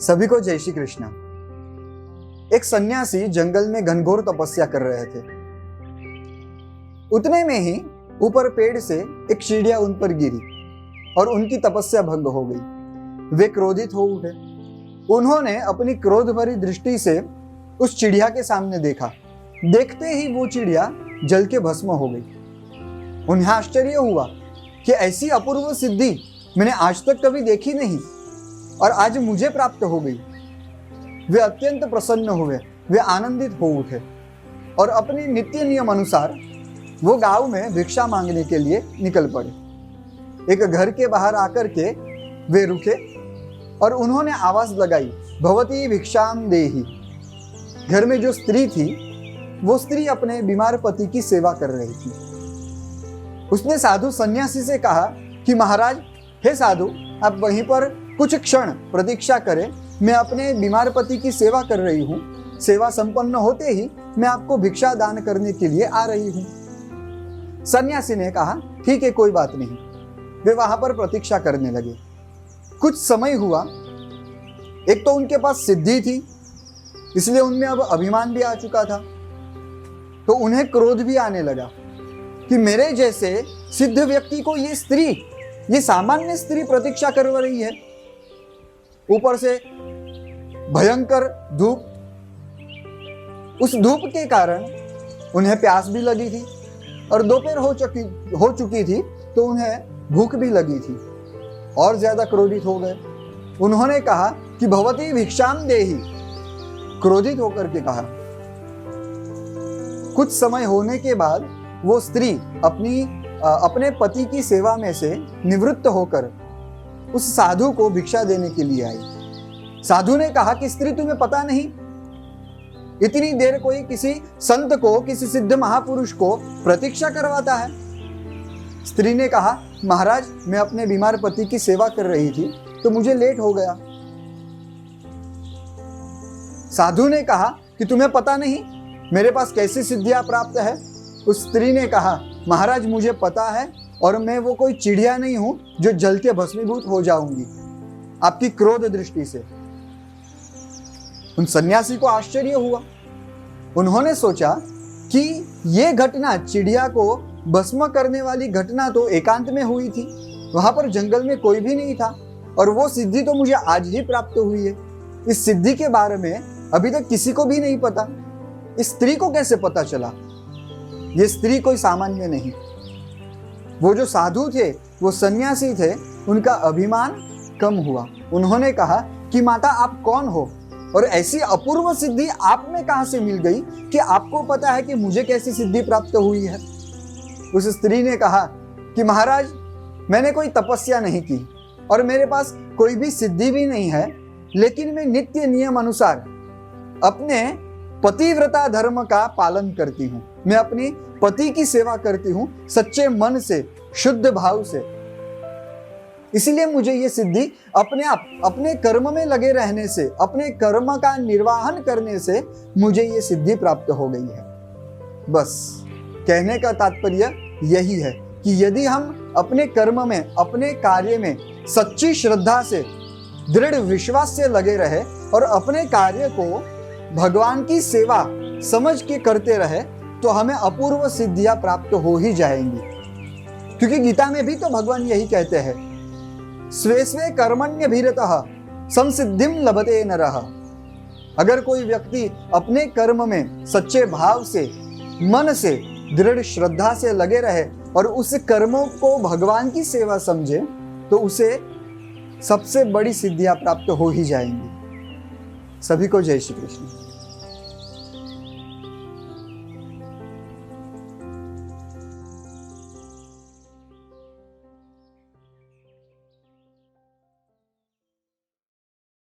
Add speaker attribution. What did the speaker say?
Speaker 1: सभी को जय श्री कृष्ण। एक सन्यासी जंगल में घनघोर तपस्या कर रहे थे। उतने में ही ऊपर पेड़ से एक चिड़िया उन पर गिरी और उनकी तपस्या भंग हो गई। वे क्रोधित हो उठे। उन्होंने अपनी क्रोध भरी दृष्टि से उस चिड़िया के सामने देखा। देखते ही वो चिड़िया जल के भस्म हो गई। उन्हें आश्चर्य हुआ कि ऐसी अपूर्व सिद्धि मैंने आज तक कभी देखी नहीं और आज मुझे प्राप्त हो गई। वे अत्यंत प्रसन्न हुए। वे आनंदित हो उठे और अपने नित्य नियम अनुसार वो गांव में भिक्षा मांगने के लिए निकल पड़े। एक घर के बाहर आकर के वे रुके और उन्होंने आवाज लगाई, भवती भिक्षाम देहि। घर में जो स्त्री थी वो स्त्री अपने बीमार पति की सेवा कर रही थी। उसने साधु सन्यासी से कहा कि महाराज, हे साधु, आप वहीं पर कुछ क्षण प्रतीक्षा करें। मैं अपने बीमार पति की सेवा कर रही हूँ। सेवा संपन्न होते ही मैं आपको भिक्षा दान करने के लिए आ रही हूँ। सन्यासी ने कहा, ठीक है, कोई बात नहीं। वे वहां पर प्रतीक्षा करने लगे। कुछ समय हुआ। एक तो उनके पास सिद्धि थी, इसलिए उनमें अब अभिमान भी आ चुका था। तो उन्हें क्रोध भी आने लगा कि मेरे जैसे सिद्ध व्यक्ति को ये सामान्य स्त्री प्रतीक्षा कर रही है। ऊपर से भयंकर धूप। उस धूप के कारण उन्हें प्यास भी लगी थी और दोपहर हो चुकी थी, तो उन्हें भूख भी लगी थी। और ज्यादा क्रोधित हो गए। उन्होंने कहा कि भवती भिक्षाम देहि। क्रोधित होकर के कहा। कुछ समय होने के बाद वो स्त्री अपने पति की सेवा में से निवृत्त होकर उस साधु को भिक्षा देने के लिए आई। साधु ने कहा कि स्त्री, तुम्हें पता नहीं, इतनी देर कोई किसी संत को, किसी सिद्ध महापुरुष को प्रतीक्षा करवाता है। स्त्री ने कहा, महाराज, मैं अपने बीमार पति की सेवा कर रही थी तो मुझे लेट हो गया। साधु ने कहा कि तुम्हें पता नहीं मेरे पास कैसी सिद्धियां प्राप्त है। उस स्त्री ने कहा, महाराज, मुझे पता है और मैं वो कोई चिड़िया नहीं हूं जो जल के भस्मीभूत हो जाऊंगी आपकी क्रोध दृष्टि से। उन सन्यासी को आश्चर्य हुआ। उन्होंने सोचा कि ये घटना, चिड़िया को भस्म करने वाली घटना तो एकांत में हुई थी। वहां पर जंगल में कोई भी नहीं था और वो सिद्धि तो मुझे आज ही प्राप्त हुई है। इस सिद्धि के बारे में अभी तक किसी को भी नहीं पता। इस स्त्री को कैसे पता चला? ये स्त्री कोई सामान्य नहीं। वो जो साधु थे, वो सन्यासी थे, उनका अभिमान कम हुआ। उन्होंने कहा कि माता, आप कौन हो और ऐसी अपूर्व सिद्धि आप में कहां से मिल गई कि आपको पता है कि मुझे कैसी सिद्धि प्राप्त हुई है? उस स्त्री ने कहा कि महाराज, मैंने कोई तपस्या नहीं की और मेरे पास कोई भी सिद्धि भी नहीं है, लेकिन मैं नित्य नियम अनुसार अपने पतिव्रता धर्म का पालन करती हूँ। मैं अपनी पति की सेवा करती हूँ सच्चे मन से, शुद्ध भाव से। इसीलिए मुझे ये सिद्धि अपने कर्म में लगे रहने से, अपने कर्म का निर्वाहन करने से मुझे ये सिद्धि प्राप्त हो गई है। बस कहने का तात्पर्य यही है कि यदि हम अपने कर्म में, अपने कार्य में सच्ची श्रद्धा से, दृढ़ विश्वास से लगे रहे और अपने कार्य को भगवान की सेवा समझ के करते रहे, तो हमें अपूर्व सिद्धियां प्राप्त हो ही जाएंगी। क्योंकि गीता में भी तो भगवान यही कहते हैं, स्वे स्वे कर्मण्यभिरतः संसिद्धिं लभते नरः। अगर कोई व्यक्ति अपने कर्म में सच्चे भाव से, मन से, दृढ़ श्रद्धा से लगे रहे और उस कर्मों को भगवान की सेवा समझे, तो उसे सबसे बड़ी सिद्धियां प्राप्त हो ही जाएंगी। सभी को जय श्री कृष्ण।